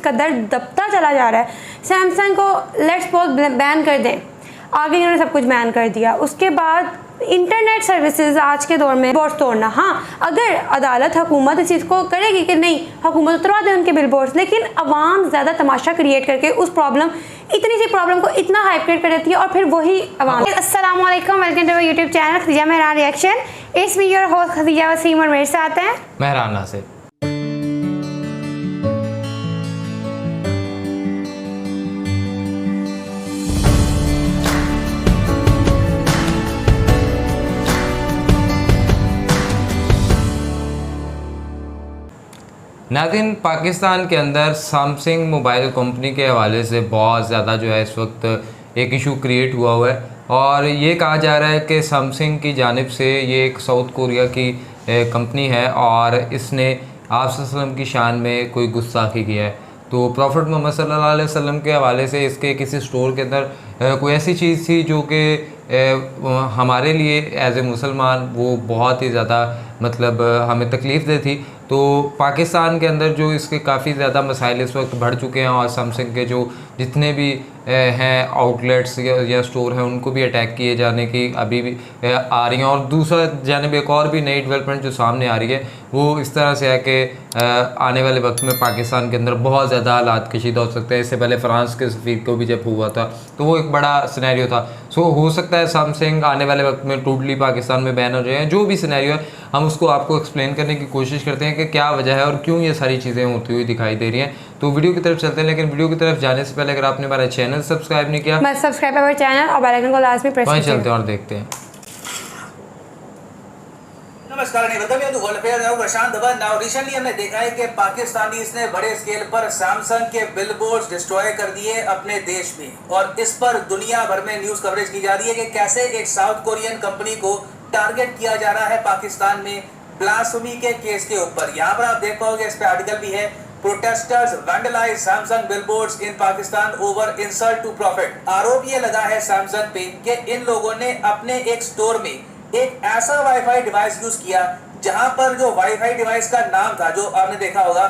कदर दबता चला जा रहा है। सैमसंग को लेट्स सपोज बैन कर दें, आगे इन्होंने सब कुछ बैन कर दिया। उसके बाद इंटरनेट सर्विसेज आज के दौर में बोर्ड्स तोड़ना, हाँ अगर अदालत हुकूमत इस चीज़ को करेगी कि नहीं हुकूमत उतरवा दें उनके बिल बोर्ड्स, लेकिन अवाम ज़्यादा तमाशा क्रिएट करके उस प्रॉब्लम, इतनी सी प्रॉब्लम को इतना हाइप क्रिएट कर देती है और फिर वही अवाम। अस्सलाम वालेकुम, welcome to YouTube channel Khadija Mehran reaction. It's me your host Khadija Waseem और मेरे साथ हैं मेहरान नासिर। नाज़रीन, पाकिस्तान के अंदर सैमसंग मोबाइल कंपनी के हवाले से बहुत ज़्यादा जो है इस वक्त एक इशू क्रिएट हुआ है और ये कहा जा रहा है कि सैमसंग की जानिब से ये एक साउथ कोरिया की कंपनी है और इसने आप सल्लल्लाहु अलैहि वसल्लम की शान में कोई गुस्ताखी किया है। तो प्रॉफिट मोहम्मद सल्लल्लाहु अलैहि वसल्लम के हवाले से इसके किसी स्टोर के अंदर कोई ऐसी चीज़ थी जो कि हमारे लिए एज ए मुसलमान वो बहुत ही ज़्यादा मतलब हमें तकलीफ़ दे थी। तो पाकिस्तान के अंदर जो इसके काफ़ी ज़्यादा मसाइल इस वक्त बढ़ चुके हैं और सैमसंग के जो जितने भी हैं आउटलेट्स या स्टोर हैं उनको भी अटैक किए जाने की अभी भी आ रही हैं। और दूसरा जानब एक और भी नई डेवलपमेंट जो सामने आ रही है वो इस तरह से है कि आने वाले वक्त में पाकिस्तान के अंदर बहुत ज़्यादा हालात कशीदा हो सकते हैं। इससे पहले फ्रांस के सफ़ीर को भी जब हुआ था तो वो एक बड़ा सिनेरियो था। सो हो सकता है सैमसंग आने वाले वक्त में टोटली पाकिस्तान में बैन हो जाए। जो भी सिनेरियो है हम उसको आपको एक्सप्लेन करने की कोशिश करते हैं कि क्या वजह है और क्यों ये सारी चीज़ें होती हुई दिखाई दे रही हैं। तो वीडियो की तरफ चलते हैं, लेकिन वीडियो की तरफ जाने से पहले अगर आपने हमारा चैनल सब्सक्राइब नहीं किया, मस्ट सब्सक्राइब आवर चैनल और बेल आइकन को लाजमी प्रेस करें। चलते हैं और देखते हैं। नमस्कार, नाउ रिसेंटली हमने देखा है कि पाकिस्तानीज़ ने बड़े स्केल पर सैमसंग के बिलबोर्ड्स डिस्ट्रॉय कर दिए अपने देश में और इस पर दुनिया भर में न्यूज़ कवरेज की जा रही है कि कैसे एक साउथ कोरियन कंपनी को टारगेट किया जा रहा है पाकिस्तान में ब्लास्फेमी के केस के ऊपर। यहाँ पर आप देख पाओगे, इस पे आर्टिकल भी है, protesters vandalise Samsung billboards in Pakistan over insult to prophet. आरोप ये लगा है सैमसंग पे कि इन लोगों ने अपने एक स्टोर में एक ऐसा वाईफाई डिवाइस यूज किया जहां पर जो वाईफाई डिवाइस का नाम था, जो आपने देखा होगा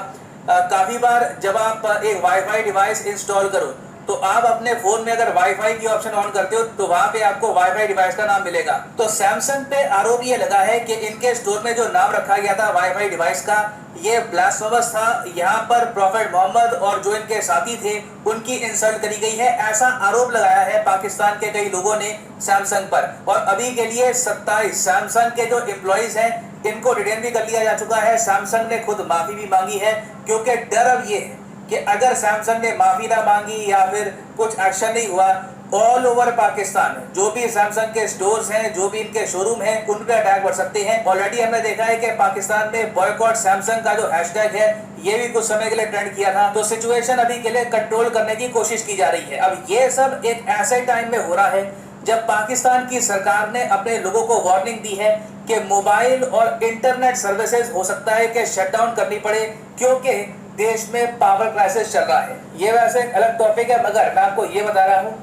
काफी बार जब आप एक वाईफाई डिवाइस इंस्टॉल करो तो आप अपने फोन में अगर वाईफाई की ऑप्शन ऑन करते हो तो वहां पे आपको वाईफाई डिवाइस का नाम मिलेगा। तो सैमसंग पे आरोप ये लगा है कि इनके स्टोर में जो नाम रखा गया था वाईफाई डिवाइस का, ये ब्लास्फेमस था। यहाँ पर प्रॉफिट मोहम्मद और जो इनके साथी थे उनकी इंसल्ट करी गई है, ऐसा आरोप लगाया है पाकिस्तान के कई लोगों ने सैमसंग पर। और अभी के लिए 27 सैमसंग के जो एम्प्लॉइज हैं इनको डिटेन भी कर लिया जा चुका है। सैमसंग ने खुद माफी भी मांगी है क्योंकि डर अब ये है कि अगर सैमसंग ने माफी ना मांगी या फिर कुछ एक्शन नहीं हुआ, ऑल ओवर पाकिस्तान जो भी सैमसंग के स्टोर्स हैं, जो भी इनके शोरूम हैं, उन पे अटैक बढ़ सकते हैं। ऑलरेडी हमने देखा है कि पाकिस्तान में बॉयकॉट सैमसंग का जो हैशटैग है ये भी कुछ समय के लिए ट्रेंड किया था। तो सिचुएशन अभी के लिए कंट्रोल करने की कोशिश की जा रही है। अब ये सब एक ऐसे टाइम में हो रहा है जब पाकिस्तान की सरकार ने अपने लोगों को वार्निंग दी है कि मोबाइल और इंटरनेट सर्विसेज हो सकता है कि शटडाउन करनी पड़े क्योंकि देश में पावर क्राइसिस चल रहा है। ये वैसे एक अलग टॉपिक है, मगर मैं आपको ये बता रहा हूँ,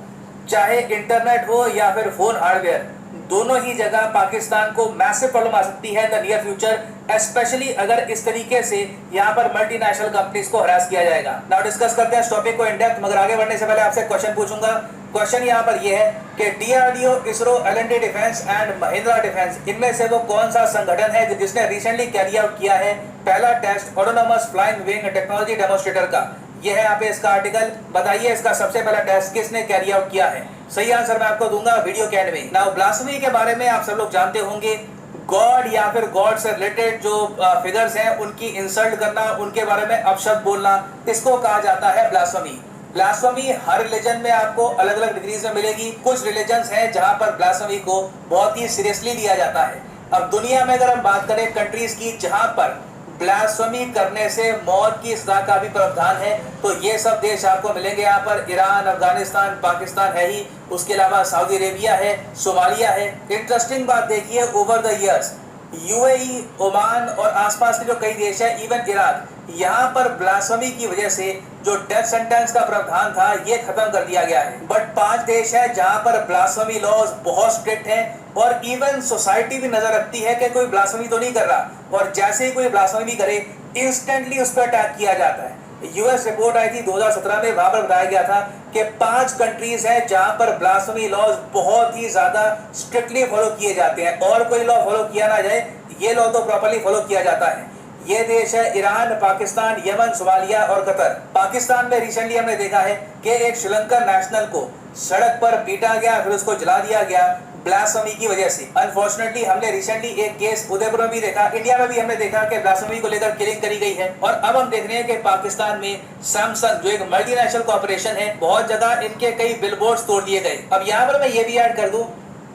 चाहे इंटरनेट हो या फिर फोन हार्डवेयर, दोनों ही जगह पाकिस्तान को मैसिव प्रॉब्लम आ सकती है in the near future, specially अगर इस तरीके से यहाँ पर मल्टीनेशनल कंपनीज को हरास किया जाएगा। नाउ डिस्कस करते हैं इस टॉपिक को इन डेप्थ, मगर आगे बढ़ने से पहले आपसे क्वेश्चन पूछूंगा। क्वेश्चन यहाँ पर ये है कि DRDO, ISRO, L&T defence and Mahindra defence, इनमें से वो कौन सा संगठन है जिसने रिसेंटली कैरी आउट किया है पहला test autonomous flying wing technology demonstrator का? ये है यहाँ पे इसका आर्टिकल। बताइए इसका सबसे पहला टेस्ट किसने कैरी आउट किया है? सही आंसर मैं आपको दूंगा वीडियो के एंड में। नाउ ब्लास्फेमी के बारे में आप सब लोग जानते होंगे, गॉड या फिर गॉड से रिलेटेड जो फिगर्स हैं उनकी इंसल्ट करना, उनके बारे में अपशब्द बोलना, इसको कहा जाता है ब्लास्फेमी। ब्लास्फेमी हर रिलीजन में आपको अलग अलग डिग्रीज में मिलेगी। कुछ रिलीजन्स हैं जहां पर ब्लास्फेमी को बहुत ही सीरियसली लिया जाता है। अब दुनिया में अगर हम बात करें कंट्रीज की जहां पर ब्लास्फेमी करने से मौत की सजा का भी प्रावधान है, तो ये सब देश आपको मिलेंगे यहाँ पर। ईरान, अफगानिस्तान, पाकिस्तान है ही, उसके अलावा सऊदी अरेबिया है, सोमालिया है। इंटरेस्टिंग बात देखिए, over the years UAE, Oman और आसपास के जो कई देश है, इवन इराक, यहाँ पर ब्लास्फेमी की वजह से जो डेथ सेंटेंस का प्रावधान था ये खत्म कर दिया गया है। बट 5 देश है जहाँ पर ब्लास्फेमी लॉज बहुत स्ट्रिक्ट हैं और इवन सोसाइटी भी नजर रखती है कि कोई ब्लास्फेमी तो नहीं कर रहा, और जैसे ही कोई ब्लास्फेमी करे इंस्टेंटली उस पर अटैक किया जाता है। यूएस रिपोर्ट आई थी 2017 में, वहां पर बताया गया था कि 5 कंट्रीज हैं जहां पर ब्लास्फेमी लॉज बहुत ही ज्यादा स्ट्रिक्टली फॉलो किए जाते हैं, और कोई लॉ फॉलो किया ना जाए, ये लॉ तो प्रॉपर्ली फॉलो किया जाता है। ये देश है ईरान, पाकिस्तान, यमन, सोमालिया और कतर। पाकिस्तान में रिसेंटली हमने देखा है कि एक श्रीलंकन नेशनल को सड़क पर पीटा गया, फिर उसको जला दिया गया ब्लास्फेमी की वजह से। अनफॉर्चुनेटली हमने रिसेंटली एक केस उदयपुर में भी देखा, इंडिया में भी हमने देखा कि ब्लास्फेमी को लेकर किलिंग करी गई है। और अब हम देख रहे हैं कि पाकिस्तान में सैमसंग जो एक मल्टीनेशनल कॉर्पोरेशन है, बहुत जगह इनके कई बिलबोर्ड्स तोड़ दिए गए। अब यहाँ पर मैं ये भी ऐड कर दूं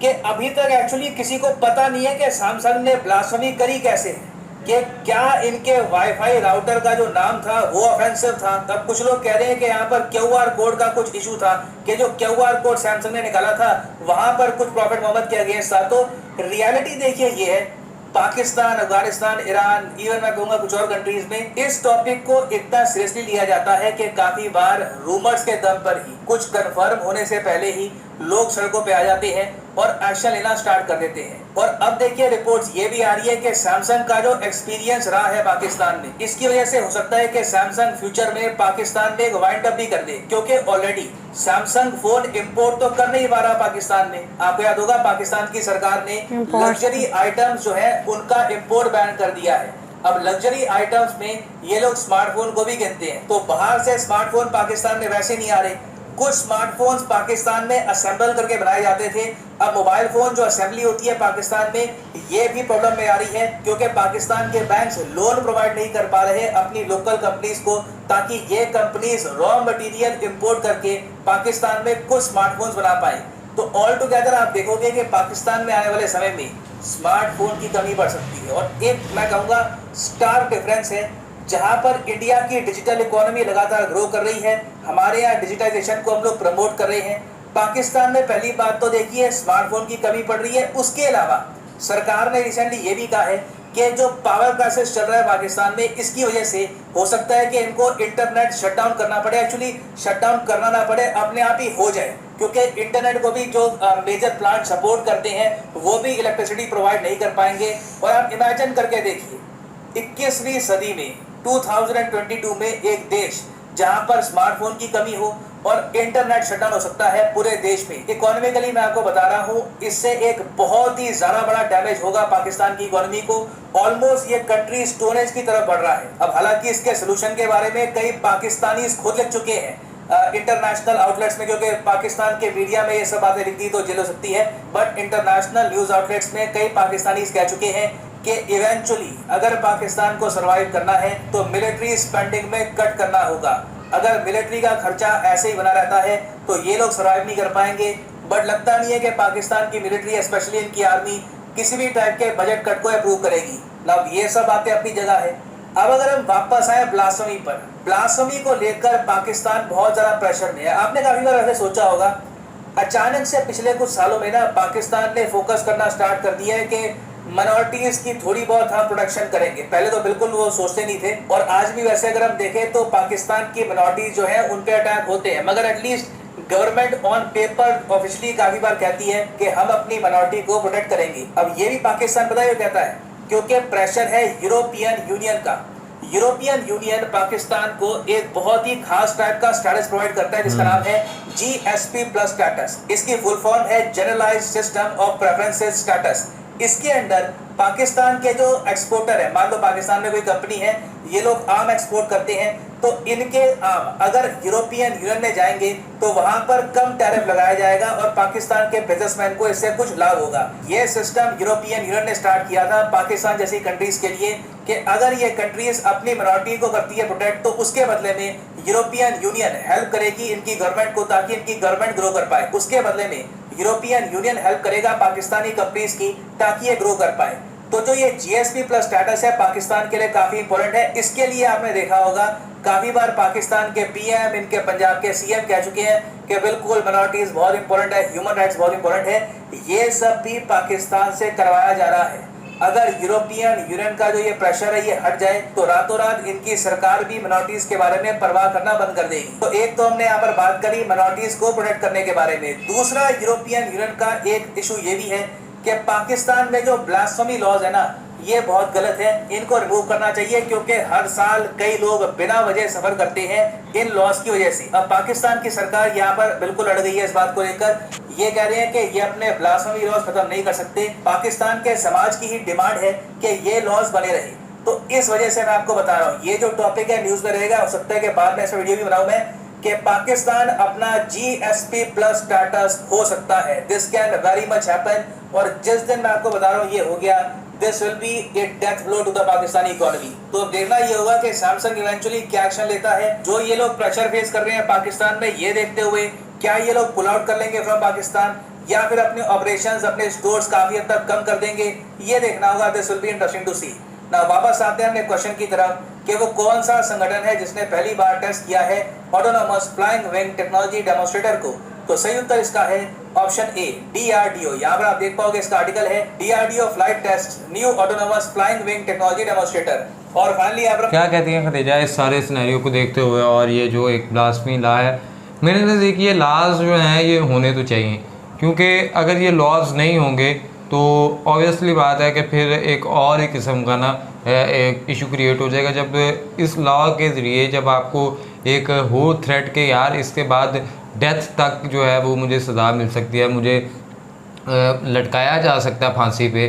कि अभी तक एक्चुअली किसी को पता नहीं है कि सैमसंग ने ब्लास्फेमी करी कैसे है, कि क्या इनके वाईफाई राउटर का जो नाम था वो ऑफेंसिव था। तब कुछ लोग कह रहे हैं कि यहाँ पर क्यूआर कोड का कुछ इशू था, कि जो क्यूआर कोड सैमसंग ने निकाला था वहां पर कुछ प्रॉफिट मोहम्मद के अगेंस्ट था। तो रियलिटी देखिए ये है, पाकिस्तान, अफगानिस्तान, ईरान, इवन मैं कहूंगा कुछ और कंट्रीज में इस टॉपिक को इतना सीरियसली लिया जाता है कि काफी बार रूमर्स के दम पर ही, कुछ कंफर्म होने से पहले ही लोग सड़कों पे आ जाते हैं और एक्शन लेना स्टार्ट कर देते हैं। और अब देखिए रिपोर्ट्स ये भी आ रही है कि सैमसंग का जो एक्सपीरियंस रहा है पाकिस्तान में, इसकी वजह से हो सकता है कि सैमसंग फ्यूचर में पाकिस्तान में एक वाइंड अप भी कर दे, क्योंकि ऑलरेडी सैमसंग फोन इंपोर्ट तो कर नहीं पा रहा पाकिस्तान में। आपको याद होगा पाकिस्तान की सरकार ने लग्जरी आइटम्स जो है उनका इंपोर्ट बैन कर दिया है। अब लग्जरी आइटम्स में ये लोग स्मार्टफोन को भी गिनते हैं, तो बाहर से स्मार्टफोन पाकिस्तान में वैसे नहीं आ रहे। कुछ स्मार्टफोन्स पाकिस्तान में असेंबल करके बनाए जाते थे, अब मोबाइल फोन जो असेंबली होती है पाकिस्तान में, ये भी प्रॉब्लम में आ रही है, क्योंकि पाकिस्तान के बैंक्स लोन प्रोवाइड नहीं कर पा रहे अपनी लोकल कंपनीज को, ताकि ये कंपनीज रॉ मटेरियल इंपोर्ट करके पाकिस्तान में कुछ स्मार्टफोन्स बना पाए। तो ऑल टुगेदर आप देखोगे कि पाकिस्तान में आने वाले समय में स्मार्टफोन की कमी बढ़ सकती है। और एक मैं कहूँगा स्टार्क डिफरेंस है, जहां पर इंडिया की डिजिटल इकोनॉमी लगातार ग्रो कर रही है, हमारे यहाँ डिजिटाइजेशन को हम लोग प्रमोट कर रहे हैं। पाकिस्तान में पहली बात तो देखिए स्मार्टफोन की कमी पड़ रही है। उसके अलावा सरकार ने रिसेंटली ये भी कहा है कि जो पावर क्राइसिस चल रहा है पाकिस्तान में, इसकी वजह से हो सकता है कि इनको इंटरनेट शटडाउन करना पड़े। एक्चुअली शटडाउन करना ना पड़े, अपने आप ही हो जाए, क्योंकि इंटरनेट को भी जो मेजर प्लांट सपोर्ट करते हैं वो भी इलेक्ट्रिसिटी प्रोवाइड नहीं कर पाएंगे। और आप इमेजिन करके देखिए 21वीं सदी में 2022 में एक देश जहां पर स्मार्टफोन की कमी हो और इंटरनेट शटडाउन हो सकता है पूरे देश में। इकोनॉमिकली मैं आपको बता रहा हूं, इससे एक बहुत ही ज्यादा बड़ा डैमेज होगा पाकिस्तान की इकोनॉमी को। ऑलमोस्ट ये कंट्री स्टोनेज की तरफ बढ़ रहा है। अब हालांकि इसके सोल्यूशन के बारे में कई पाकिस्तानी खुद लिख चुके हैं इंटरनेशनल आउटलेट्स में, क्योंकि पाकिस्तान के मीडिया में ये सब बातें लिख दी तो जेल हो सकती है, बट इंटरनेशनल न्यूज आउटलेट्स में कई पाकिस्तानी कह चुके हैं कि इवेंचुअली अगर पाकिस्तान को सरवाइव करना है तो मिलिट्री स्पेंडिंग में कट करना होगा। अगर मिलिट्री का खर्चा ऐसे ही बना रहता है तो ये लोग सरवाइव नहीं कर पाएंगे। बट लगता नहीं है कि पाकिस्तान की मिलिट्री, स्पेशली इनकी आर्मी, किसी भी टाइप के बजट कट को अप्रूव करेगी। अब ये सब बातें अपनी जगह है। अब अगर हम वापस आए ब्लास्फेमी पर, ब्लास्फेमी को लेकर पाकिस्तान बहुत ज्यादा प्रेशर में है। आपने काफी बार ऐसे सोचा होगा, अचानक से पिछले कुछ सालों में ना पाकिस्तान ने फोकस करना स्टार्ट कर दिया है कि माइनॉरिटीज की थोड़ी बहुत हम प्रोटेक्शन करेंगे। पहले तो बिल्कुल वो सोचते नहीं थे, और आज भी वैसे अगर हम देखें तो पाकिस्तान की माइनॉरिटीज जो है उन पे अटैक होते हैं, मगर at least government on paper officially काफी बार कहती है कि हम अपनी माइनॉरिटी को प्रोटेक्ट करेंगे। अब ये भी पाकिस्तान पता है कहता है, क्योंकि प्रेशर है यूरोपियन यूनियन का। यूरोपियन यूनियन पाकिस्तान को एक बहुत ही खास टाइप का स्टेटस प्रोवाइड करता है, जिसका नाम है GSP+ स्टेटस। इसकी फुल फॉर्म है generalised system of preferences status. इसके अंडर पाकिस्तान के जो एक्सपोर्टर है, मान लो पाकिस्तान में कोई कंपनी है, ये लोग आम एक्सपोर्ट करते हैं, तो इनके आम अगर यूरोपियन यूनियन में जाएंगे तो वहां पर कम टैरिफ लगाया जाएगा और पाकिस्तान के बिजनेसमैन को इससे कुछ लाभ होगा। ये सिस्टम यूरोपियन यूनियन ने स्टार्ट किया था पाकिस्तान जैसी कंट्रीज के लिए, कि अगर ये कंट्रीज अपनी मिनॉरिटी को करती है प्रोटेक्ट, तो उसके बदले में यूरोपियन यूनियन हेल्प करेगी इनकी गवर्नमेंट को, ताकि इनकी गवर्नमेंट ग्रो कर पाए। उसके बदले में यूरोपियन यूनियन हेल्प करेगा पाकिस्तानी कंपनीज की, ताकि ये ग्रो कर पाए। तो जो ये GSP+ स्टेटस है पाकिस्तान के लिए काफी इंपॉर्टेंट है। इसके लिए आपने देखा होगा काफी बार पाकिस्तान के PM, इनके पंजाब के CM कह चुके हैं कि बिल्कुल माइनॉरिटीज बहुत इंपॉर्टेंट है, ह्यूमन राइट्स बहुत इंपॉर्टेंट है। ये सब भी पाकिस्तान से करवाया जा रहा है। अगर यूरोपियन यूनियन का जो ये प्रेशर है ये हट जाए तो रातों रात इनकी सरकार भी माइनॉरिटीज के बारे में परवाह करना बंद कर देगी। तो एक तो हमने यहाँ पर बात करी माइनॉरिटीज को प्रोटेक्ट करने के बारे में। दूसरा, यूरोपियन यूनियन का एक इशू ये भी है कि पाकिस्तान में जो ब्लास्फेमी लॉज है ना, ये बहुत गलत है, इनको रिमूव करना चाहिए क्योंकि हर साल कई लोग बिना वजह सफर करते हैं इन लॉस की वजह से। अब पाकिस्तान की सरकार यहाँ पर बिल्कुल अड़ गई है इस बात को लेकर। ये कह रहे हैं कि ये अपने ब्लास्फेमी लॉस खत्म नहीं कर सकते, पाकिस्तान के समाज की ही डिमांड है कि ये लॉस बने रहे। तो इस वजह से मैं आपको बता रहा हूँ, ये जो टॉपिक है न्यूज में रहेगा, हो सकता है कि बाद में ऐसा वीडियो भी बनाऊं मैं कि पाकिस्तान अपना GSP प्लस स्टेटस हो सकता है। This can very much happen, और जिस दिन मैं आपको बता रहा हूँ ये हो गया, this will be a death blow to the Pakistani economy. तो देखना ये होगा कि सैमसंग इवेंचुअली क्या एक्शन लेता है। जो ये लोग प्रेशर फेस कर रहे हैं पाकिस्तान में, ये देखते हुए क्या ये लोग पुल आउट कर लेंगे फ्रॉम पाकिस्तान या फिर अपने ऑपरेशंस, अपने स्टोर्स काफी हद तक कम कर देंगे, ये देखना होगा। This will be interesting to see. ना वापस आते हैं अपने क्वेश्चन की तरफ कि वो कौन सा संगठन है जिसने पहली बार टेस्ट किया है autonomous flying wing technology demonstrator को। तो सही उत्तर इसका है ऑप्शन ए, DRDO। यहाँ पर आप देख पाओगे इसका आर्टिकल है DRDO flight test new autonomous flying wing technology demonstrator. और फाइनली आप क्या कहती हैं खदीजा इस सारे सिनेरियो को देखते हुए, और ये जो एक ब्लास्फेमी लॉ है, मेरे नज़दीक ये लॉज जो हैं ये होने तो चाहिए, क्योंकि अगर ये लॉज नहीं होंगे तो ऑब्वियसली बात है कि फिर एक और एक किस्म का ना एक इशू क्रिएट हो जाएगा। जब इस लॉ के ज़रिए जब आपको एक हो थ्रेट के यार इसके बाद डेथ तक जो है वो मुझे सज़ा मिल सकती है, मुझे लटकाया जा सकता है फांसी पे,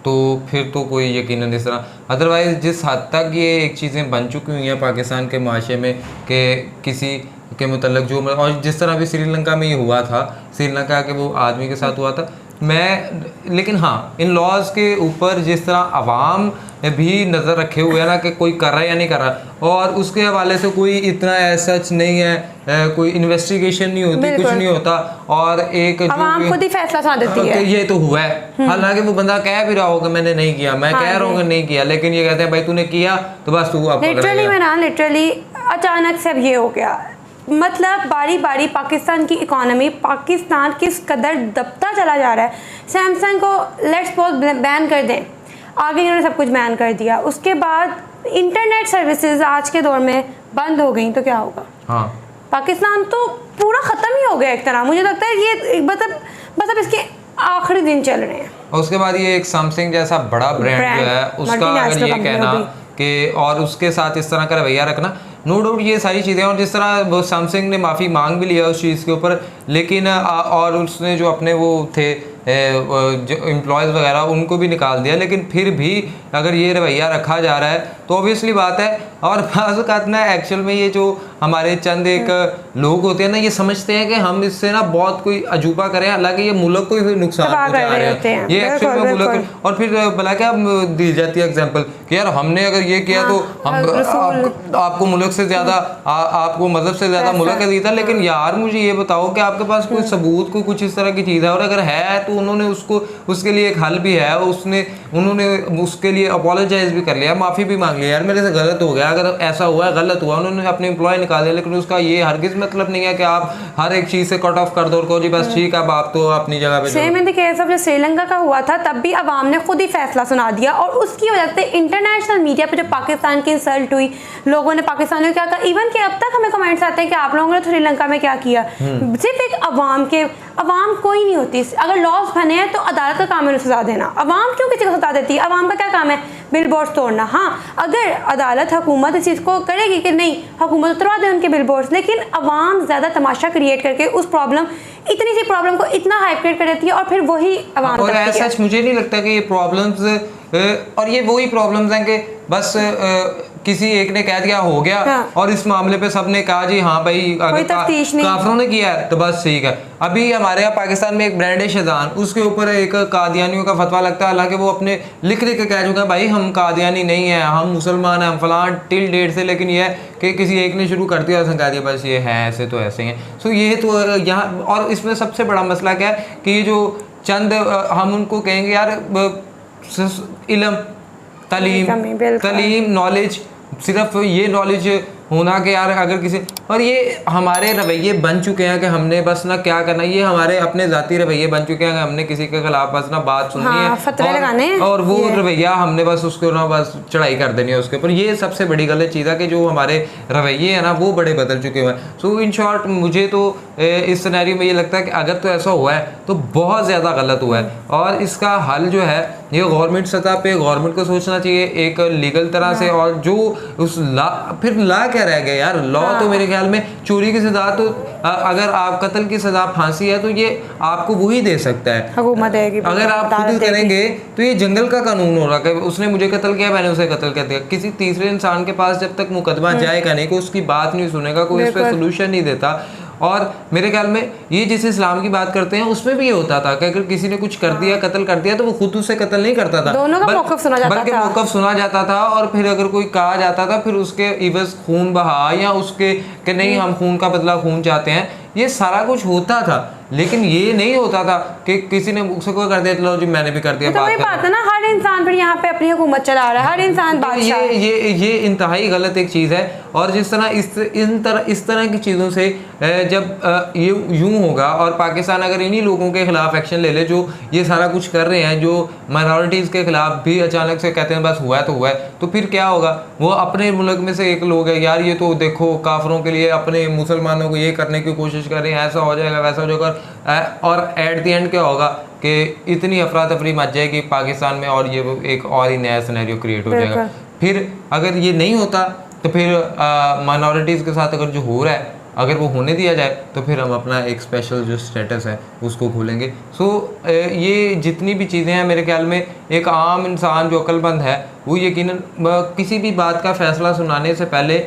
तो फिर तो कोई यकीनन इस तरह। अदरवाइज़ जिस हद तक ये एक चीज़ें बन चुकी हुई हैं पाकिस्तान के माशरे में कि किसी के मतलब जो, और जिस तरह भी श्रीलंका में ये हुआ था, श्रीलंका के वो आदमी के साथ हुआ था, लेकिन हाँ इन लॉज के ऊपर जिस तरह अवाम भी नज़र रखे हुए है ना कि कोई कर रहा है या नहीं कर रहा, और उसके हवाले से कोई इतना सच नहीं है, कोई इन्वेस्टिगेशन नहीं होती, कुछ नहीं होता, और एक अवाम खुद ही फैसला सुना देती है ये तो हुआ है। हालांकि वो बंदा कह भी रहा होगा मैंने नहीं किया, मैं कह रहा हूँ नहीं किया, लेकिन ये कहते हैं भाई तूने किया तो बस तू लिटरली अचानक से अब ये हो गया। मतलब बारी बारी पाकिस्तान की इकोनॉमी, पाकिस्तान किस कदर दबता चला जा रहा है। सैमसंग को लेट्स सपोज बैन कर दें, आगे इन्होंने सब कुछ बैन कर दिया, उसके बाद इंटरनेट सर्विसेज आज के दौर में बंद हो गई तो क्या होगा? हाँ, पाकिस्तान तो पूरा ख़त्म ही हो गया एक तरह। मुझे लगता है ये मतलब इसके आखिरी दिन चल रहे हैं। और उसके बाद ये एक सैमसंग जैसा बड़ा ब्रांड जो है उसका अगर ये कहना कि और उसके साथ इस तरह का रवैया रखना, नो डाउट ये सारी चीज़ें, और जिस तरह वो सैमसंग ने माफ़ी मांग भी लिया उस चीज़ के ऊपर, लेकिन और उसने जो अपने वो थे जो एम्प्लॉयज़ वगैरह उनको भी निकाल दिया, लेकिन फिर भी अगर ये रवैया रखा जा रहा है तो ऑब्वियसली बात है। और बाज़ ना एक्चुअल में ये जो हमारे चंद एक लोग होते हैं ना, ये समझते हैं कि हम इससे ना बहुत कोई अजूबा करें, हालांकि ये मुल्क को ही नुकसान पहुंचा रहे हैं, ये एक्चुअल में मुल्क। और फिर भला क्या दी जाती है एग्जांपल कि यार हमने अगर ये किया तो हम आपको मुल्क से ज़्यादा आपको मजहब से ज़्यादा मुल्क का जीता। लेकिन यार मुझे ये बताओ कि आपके पास कोई सबूत, कोई कुछ इस तरह की चीज़ है, और अगर है तो उन्होंने उसके लिए एक हल भी है, उन्होंने उसके लिए अपोलोजाइज भी कर लिया, माफ़ी भी मांग लिया, यार मेरे से गलत हो गया, अगर ऐसा हुआ गलत हुआ, उन्होंने अपने एम्प्लॉय निकाल दिया। लेकिन उसका ये हरगिज़ मतलब नहीं है कि आप हर एक चीज़ से कट ऑफ कर दो और कहो जी बस ठीक है अब आप तो अपनी जगह पे। Same in the case of जो श्रीलंका का हुआ था, तब भी अवाम ने खुद ही फैसला सुना दिया, और उसकी वजह से इंटरनेशनल मीडिया पे जो पाकिस्तान की इंसल्ट हुई, लोगों ने पाकिस्तानियों क्या कहा, इवन कि अब तक हमें कमेंट्स आते हैं कि आप लोगों ने श्रीलंका में क्या किया। सिर्फ एक अवाम कोई नहीं होती। अगर लॉस बने हैं तो अदालत का काम है सजा देना। अवाम क्यों किसी को सजा देती है? अवाम का क्या काम है? बिल बोर्ड्स तोड़ना। हाँ, अगर अदालत हुकूमत इस चीज़ को करेगी कि नहीं, हुकूमत उतरवा दे उनके बिल बोर्ड्स, लेकिन अवाम ज़्यादा तमाशा क्रिएट करके उस इतनी सी प्रॉब्लम को इतना हाइप क्रिएट कर देती है, और फिर वही अवाम। और ऐसा मुझे नहीं लगता कि ये प्रॉब्लम्स और ये वही प्रॉब्लम्स हैं कि बस किसी एक ने कह दिया हो गया, हाँ। और इस मामले पे सबने कहा जी हाँ भाई अगर काफरों ने किया है तो बस ठीक है। अभी हमारे यहाँ पाकिस्तान में एक ब्रांड है शेजान, उसके ऊपर एक कादियानियों का फतवा लगता है, हालांकि वो अपने लिख के कह चुके हैं भाई हम कादियानी नहीं है, हम मुसलमान हैं, हम फलां टिल डेट से, लेकिन ये है कि किसी एक ने शुरू कर दिया और कह दिया बस ये है ऐसे तो ऐसे हैं। सो ये तो यहाँ, और इसमें सबसे बड़ा मसला क्या है कि ये जो चंद हम उनको कहेंगे यार इल्म, तालीम, नॉलेज, सिर्फ ये नॉलेज होना कि यार अगर किसी, और ये हमारे रवैये बन चुके हैं कि हमने बस ना क्या करना, ये हमारे अपने ज़ाती रवैये बन चुके हैं कि हमने किसी के खिलाफ बस ना बात सुननी है, और वो रवैया हमने बस उसको ना बस चढ़ाई कर देनी है उसके ऊपर। ये सबसे बड़ी गलत चीज़ है कि जो हमारे रवैये हैं ना वो बड़े बदल चुके हुए हैं। सो इन शॉर्ट मुझे तो इस सिनेरियो में ये लगता है कि अगर तो ऐसा हुआ है तो बहुत ज़्यादा गलत हुआ है, और इसका हल जो है ये गवर्नमेंट सतह पे गवर्नमेंट को सोचना चाहिए एक लीगल तरह से। और जो उस फिर ला क्या रह गया यार, लॉ तो मेरे ख्याल में चोरी की सजा तो अगर आप कत्ल की सजा फांसी है तो ये आपको वही दे सकता है, हुकूमत देगी। अगर आप खुद करेंगे तो ये जंगल का कानून हो रहा है, उसने मुझे कत्ल किया मैंने उसे कत्ल कर दिया। किसी तीसरे इंसान के पास जब तक मुकदमा जाएगा नहीं, कोई उसकी बात नहीं सुनेगा, कोई इस पर सोल्यूशन नहीं देता। और मेरे ख्याल में ये जिस इस्लाम की बात करते हैं उसमें भी ये होता था कि अगर किसी ने कुछ कर दिया, कत्ल कर दिया, तो वो खुद उसे कत्ल नहीं करता था, दोनों का मौक़िफ़ सुना जाता था, बल्कि मौक़िफ़ सुना जाता था। और फिर अगर कोई कहा जाता था फिर उसके इवज़ खून बहा या उसके कि नहीं हम खून का बदला खून चाहते हैं, ये सारा कुछ होता था। लेकिन ये नहीं होता था कि किसी ने मुझसे कोई कर दिया चलो जी मैंने भी कर दिया। तो वही बात है ना, हर इंसान फिर यहाँ पे अपनी हुकूमत चला रहा है, हर इंसान बादशाह है। ये इंतहाई गलत एक चीज़ है। और जिस तरह इस तरह की चीज़ों से जब ये यूं होगा और पाकिस्तान अगर इन्हीं लोगों के खिलाफ एक्शन ले ले जो ये सारा कुछ कर रहे हैं, जो माइनॉरिटीज़ के खिलाफ भी अचानक से कहते हैं बस हुआ है तो हुआ है, तो फिर क्या होगा? वो अपने मुल्क में से एक लोग है यार, ये तो देखो काफरों के लिए अपने मुसलमानों को ये करने की कोशिश कर रहे हैं, ऐसा हो जाएगा वैसा हो जाएगा। और एट द एंड क्या होगा कि इतनी अफरा तफरी मच जाएगी पाकिस्तान में और ये एक और ही नया सिनेरियो क्रिएट हो जाएगा। फिर अगर ये नहीं होता तो फिर माइनॉरिटीज़ के साथ अगर जो हो रहा है अगर वो होने दिया जाए तो फिर हम अपना एक स्पेशल जो स्टेटस है उसको खोलेंगे। सो ये जितनी भी चीज़ें हैं मेरे ख्याल में एक आम इंसान जो अक्लमंद है वो यकीनन किसी भी बात का फ़ैसला सुनाने से पहले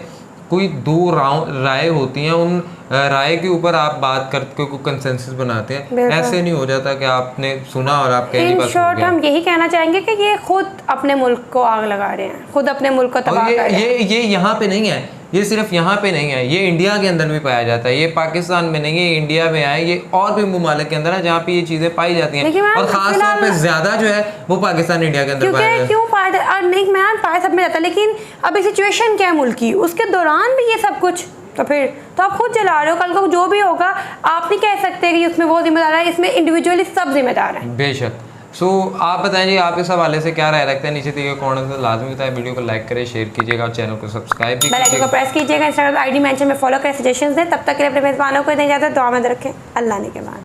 कोई दो राय होती हैं, उन राय के ऊपर आप बात करके कोई कंसेंसस बनाते हैं। ऐसे नहीं हो जाता कि आपने सुना और आप कहीं बस हो गया। हम यही कहना चाहेंगे कि ये खुद अपने मुल्क को आग लगा रहे हैं, खुद अपने मुल्क को तबाह कर रहे हैं। ये यहाँ पे नहीं है, ये सिर्फ यहाँ पे नहीं है, ये इंडिया के अंदर भी पाया जाता है। ये पाकिस्तान में नहीं है, इंडिया में है, ये और भी ममालिक के अंदर है जहाँ पे ये चीज़ें पाई जाती हैं। और ख़ास तौर पे ज़्यादा जो है वो पाकिस्तान इंडिया के अंदर पाया जाता है। क्यों पाया? नहीं मैं पाया सब में जाता, लेकिन अभी सिचुएशन क्या है मुल्क की, उसके दौरान भी ये सब कुछ तो फिर तो आप खुद जला रहे हो। कल को जो भी होगा आप नहीं कह सकते कि उसमें वो जिम्मेदार है, इसमें इंडिविजुअली सब जिम्मेदार हैं। बेशक। सो आप बताएं जी आप इस हवाले से क्या राय रखते हैं, नीचे दिए गए कमेंट में लाजमी बताएं। वीडियो को लाइक करें, शेयर कीजिएगा और चैनल को सब्सक्राइब भी बेल आइकन को प्रेस कीजिएगा। इंस्टाग्राम आईडी मेंशन में फॉलो करें। सजेशंस दें। तब तक के लिए अपने मेजबानों को दें इजाज़त। दुआ में रखें। अल्लाह ने के बाद।